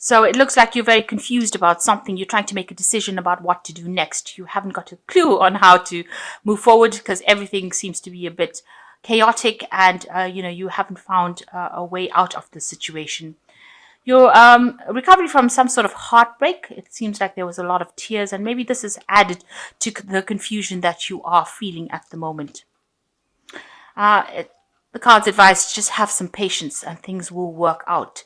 So it looks like you're very confused about something. You're trying to make a decision about what to do next. You haven't got a clue on how to move forward because everything seems to be a bit chaotic, and you haven't found a way out of the situation. You're recovering from some sort of heartbreak. It seems like there was a lot of tears, and maybe this is added to the confusion that you are feeling at the moment. The cards advise just have some patience and things will work out.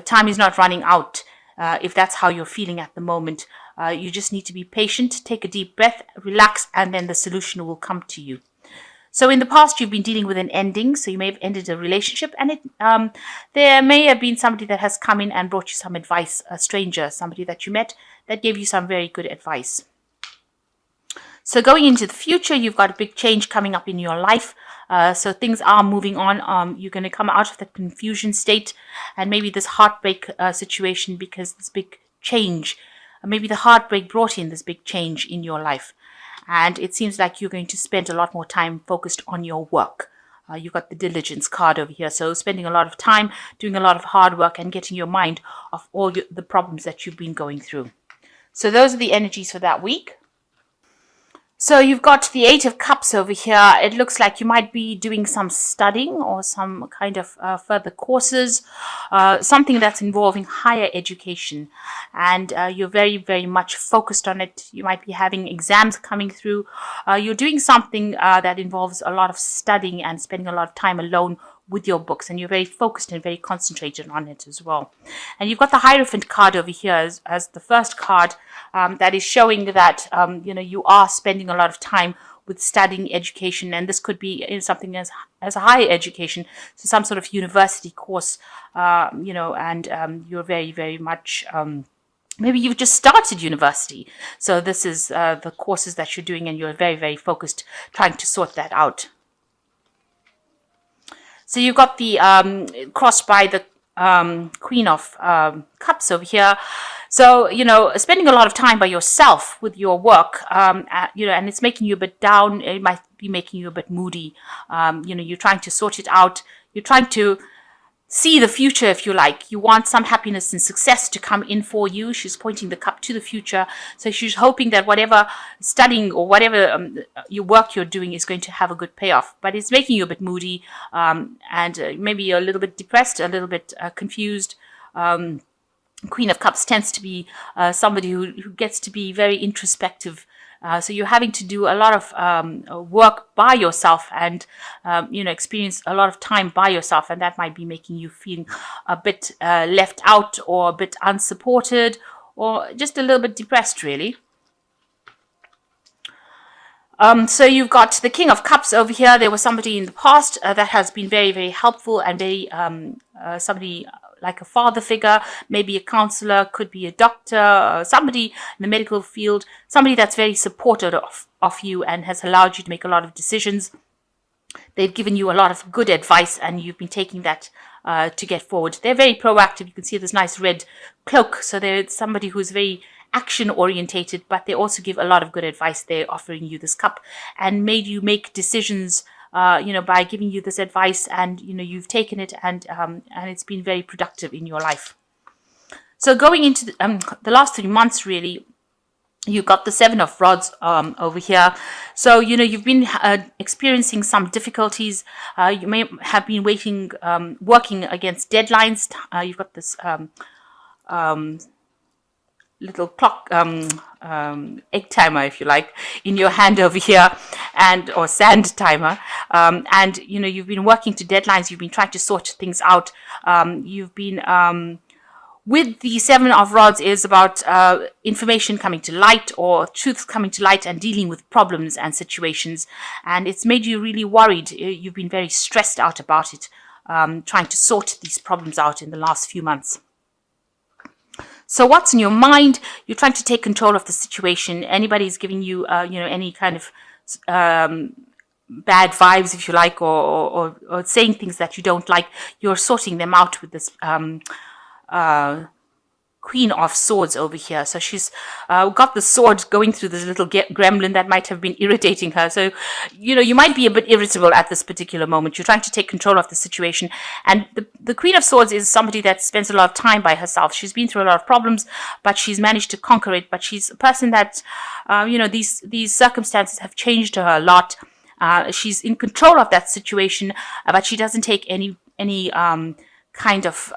Time is not running out. If that's how you're feeling at the moment, you just need to be patient, take a deep breath, relax, and then the solution will come to you. So in the past, you've been dealing with an ending. So you may have ended a relationship, and there may have been somebody that has come in and brought you some advice, a stranger, somebody that you met that gave you some very good advice. So going into the future, you've got a big change coming up in your life. So things are moving on. You're going to come out of the confusion state and maybe this heartbreak situation, because this big change, maybe the heartbreak brought in this big change in your life. And it seems like you're going to spend a lot more time focused on your work. You've got the diligence card over here. So spending a lot of time doing a lot of hard work and getting your mind off all the problems that you've been going through. So those are the energies for that week. So you've got the Eight of Cups over here. It looks like you might be doing some studying or some kind of further courses, something that's involving higher education. And you're very, very much focused on it. You might be having exams coming through. You're doing something that involves a lot of studying and spending a lot of time alone with your books, and you're very focused and very concentrated on it as well. And you've got the Hierophant card over here as the first card that is showing that you are spending a lot of time with studying education, and this could be something as a higher education, so some sort of university course, and you're very, very much maybe you've just started university, so this is the courses that you're doing, and you're very, very focused trying to sort that out. So you've got the crossed by the Queen of Cups over here. So, spending a lot of time by yourself with your work, and it's making you a bit down. It might be making you a bit moody. You're trying to sort it out. You're trying to see the future, if you like. You want some happiness and success to come in for you. She's pointing the cup to the future. So she's hoping that whatever studying or whatever your work you're doing is going to have a good payoff. But it's making you a bit moody, and maybe a little bit depressed, a little bit confused. Queen of Cups tends to be somebody who gets to be very introspective. So you're having to do a lot of work by yourself and, experience a lot of time by yourself. And that might be making you feel a bit left out or a bit unsupported or just a little bit depressed, really. So you've got the King of Cups over here. There was somebody in the past that has been very, very helpful and very somebody like a father figure, maybe a counselor, could be a doctor, somebody in the medical field, somebody that's very supportive of you and has allowed you to make a lot of decisions. They've given you a lot of good advice and you've been taking that to get forward. They're very proactive. You can see this nice red cloak. So they're somebody who's very action orientated, but they also give a lot of good advice. They're offering you this cup and made you make decisions by giving you this advice, and you've taken it, and it's been very productive in your life. So going into the last 3 months, really, you've got the Seven of Rods over here. So you've been experiencing some difficulties. You may have been working against deadlines. You've got this little clock, egg timer, if you like, in your hand over here, or sand timer, and you've been working to deadlines. You've been trying to sort things out. You've been with the Seven of Rods is about information coming to light or truths coming to light and dealing with problems and situations, and it's made you really worried. You've been very stressed out about it, trying to sort these problems out in the last few months. So what's in your mind? You're trying to take control of the situation. Anybody's giving you, any kind of bad vibes, if you like, or saying things that you don't like. You're sorting them out with this Queen of Swords over here. So she's got the sword going through this little gremlin that might have been irritating her. So, you might be a bit irritable at this particular moment. You're trying to take control of the situation. And the Queen of Swords is somebody that spends a lot of time by herself. She's been through a lot of problems, but she's managed to conquer it. But she's a person that, these circumstances have changed her a lot. She's in control of that situation, but she doesn't take any kind of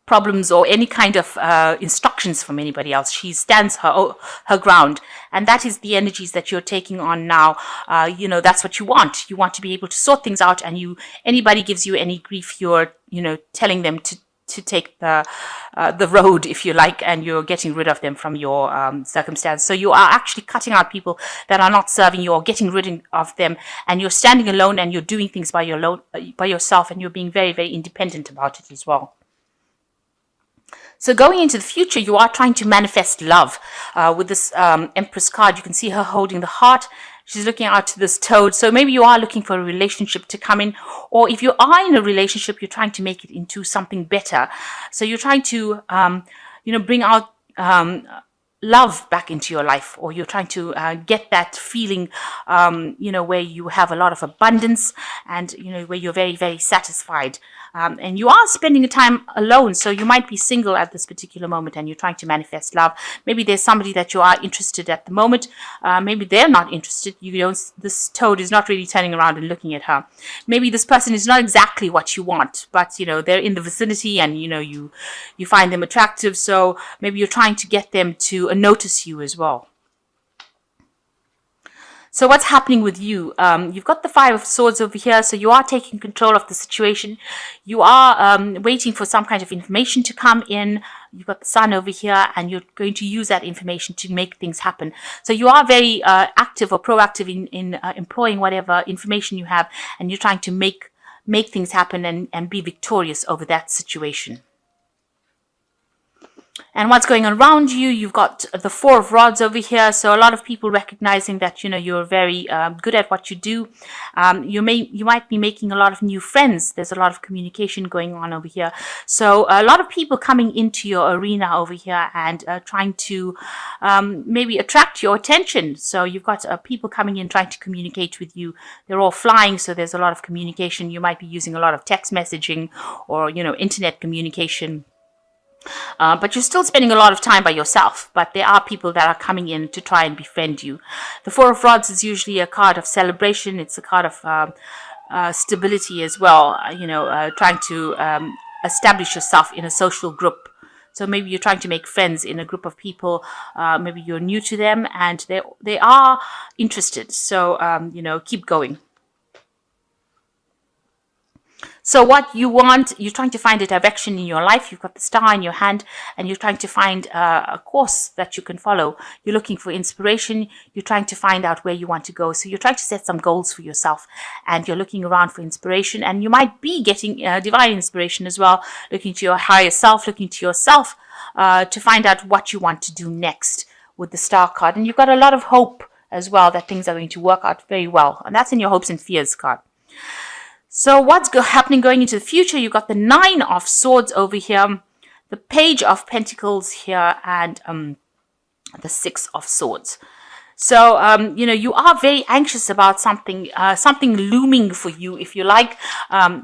problems or any kind of instructions from anybody else. She stands her ground, and that is the energies that you're taking on now. That's what you want. You want to be able to sort things out, and anybody gives you any grief, you're telling them to take the road, if you like, and you're getting rid of them from your circumstance. So you are actually cutting out people that are not serving you, or getting rid of them, and you're standing alone, and you're doing things by yourself, and you're being very, very independent about it as well. So going into the future, you are trying to manifest love. With this Empress card, you can see her holding the heart. She's looking out to this toad. So maybe you are looking for a relationship to come in. Or if you are in a relationship, you're trying to make it into something better. So you're trying to, bring out love back into your life. Or you're trying to get that feeling, where you have a lot of abundance and, where you're very, very satisfied. And you are spending time alone, so you might be single at this particular moment, and you're trying to manifest love. Maybe there's somebody that you are interested at the moment. Maybe they're not interested. This toad is not really turning around and looking at her. Maybe this person is not exactly what you want, but they're in the vicinity, and you find them attractive. So maybe you're trying to get them to notice you as well. So what's happening with you? You've got the Five of Swords over here, so you are taking control of the situation. You are waiting for some kind of information to come in. You've got the Sun over here, and you're going to use that information to make things happen. So you are very active or proactive in employing whatever information you have, and you're trying to make things happen and be victorious over that situation. And what's going on around you? You've got the Four of Rods over here. So a lot of people recognizing that, you're very good at what you do. You might be making a lot of new friends. There's a lot of communication going on over here. So a lot of people coming into your arena over here and trying to maybe attract your attention. So you've got people coming in trying to communicate with you. They're all flying, so there's a lot of communication. You might be using a lot of text messaging or, internet communication. But you're still spending a lot of time by yourself. But there are people that are coming in to try and befriend you. The Four of Rods is usually a card of celebration. It's a card of stability as well. Trying to establish yourself in a social group. So maybe you're trying to make friends in a group of people. Maybe you're new to them and they are interested. So, keep going. So what you want, you're trying to find a direction in your life. You've got the star in your hand and you're trying to find a course that you can follow. You're looking for inspiration. You're trying to find out where you want to go. So you're trying to set some goals for yourself and you're looking around for inspiration, and you might be getting divine inspiration as well, looking to your higher self, looking to yourself to find out what you want to do next with the star card. And you've got a lot of hope as well that things are going to work out very well. And that's in your hopes and fears card. So what's happening going into the future? You've got the Nine of Swords over here, the Page of Pentacles here, and the Six of Swords. So, you are very anxious about something looming for you, if you like.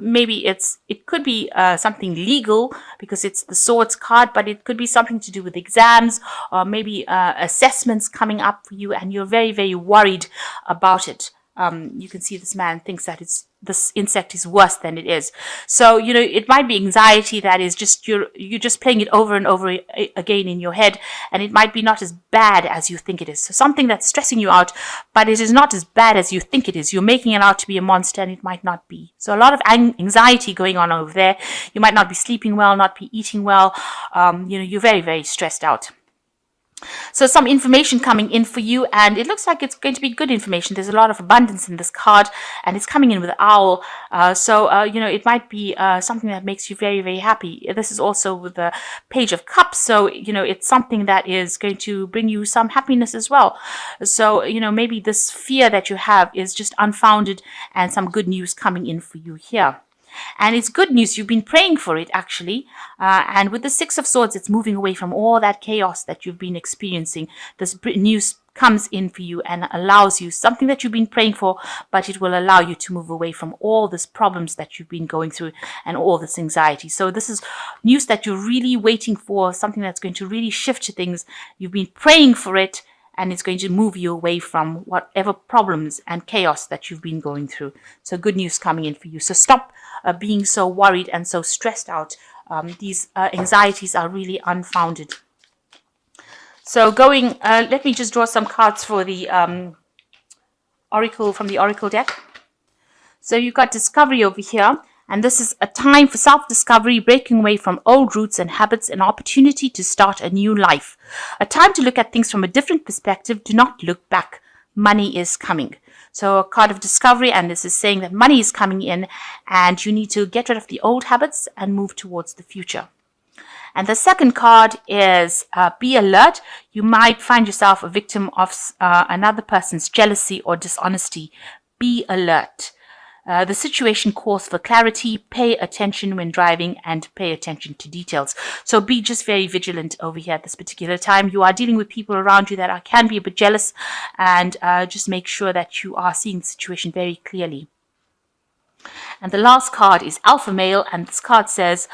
Maybe it could be something legal because it's the Swords card, but it could be something to do with exams or maybe assessments coming up for you, and you're very, very worried about it. You can see this man thinks that this insect is worse than it is. So, it might be anxiety that is just, you're just playing it over and over again in your head, and it might be not as bad as you think it is. So something that's stressing you out, but it is not as bad as you think it is. You're making it out to be a monster, and it might not be. So a lot of anxiety going on over there. You might not be sleeping well, not be eating well. You're very, very stressed out. So some information coming in for you, and it looks like it's going to be good information. There's a lot of abundance in this card, and it's coming in with owl. It might be something that makes you very, very happy. This is also with the Page of Cups, so it's something that is going to bring you some happiness as well. So maybe this fear that you have is just unfounded, and some good news coming in for you here. And it's good news. You've been praying for it, actually. And with the Six of Swords, it's moving away from all that chaos that you've been experiencing. This news comes in for you and allows you something that you've been praying for, but it will allow you to move away from all these problems that you've been going through and all this anxiety. So this is news that you're really waiting for, something that's going to really shift things. You've been praying for it, and it's going to move you away from whatever problems and chaos that you've been going through. So good news coming in for you. So stop being so worried and so stressed out. These anxieties are really unfounded. So let me just draw some cards for the Oracle, from the Oracle deck. So you've got discovery over here. And this is a time for self-discovery, breaking away from old roots and habits, an opportunity to start a new life. A time to look at things from a different perspective. Do not look back. Money is coming. So a card of discovery, and this is saying that money is coming in and you need to get rid of the old habits and move towards the future. And the second card is be alert. You might find yourself a victim of another person's jealousy or dishonesty. Be alert. The situation calls for clarity. Pay attention when driving and pay attention to details. So be just very vigilant over here at this particular time. You are dealing with people around you that can be a bit jealous, and just make sure that you are seeing the situation very clearly. And the last card is Alpha Male, and this card says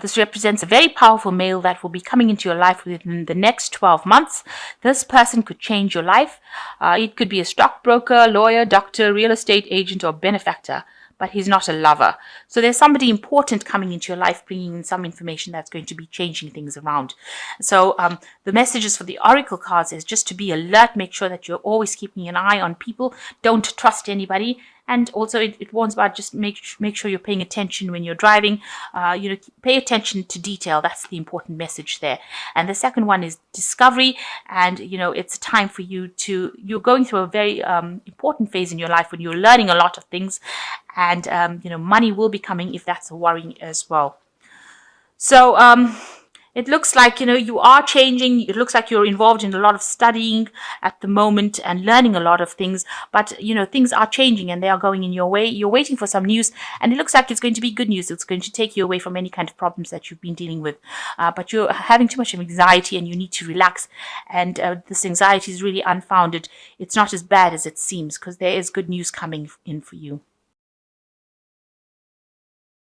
this represents a very powerful male that will be coming into your life within the next 12 months. This person could change your life. It could be a stockbroker, lawyer, doctor, real estate agent, or benefactor, but he's not a lover. So there's somebody important coming into your life, bringing in some information that's going to be changing things around. So the messages for the Oracle cards is just to be alert, make sure that you're always keeping an eye on people, don't trust anybody. And also it warns about just make sure you're paying attention when you're driving. Pay attention to detail. That's the important message there. And the second one is discovery. And, it's a time for you're going through a very important phase in your life when you're learning a lot of things. And, money will be coming if that's a worrying as well. So, it looks like, you are changing. It looks like you're involved in a lot of studying at the moment and learning a lot of things. But, things are changing and they are going in your way. You're waiting for some news, and it looks like it's going to be good news. It's going to take you away from any kind of problems that you've been dealing with. But you're having too much anxiety and you need to relax. And this anxiety is really unfounded. It's not as bad as it seems, because there is good news coming in for you.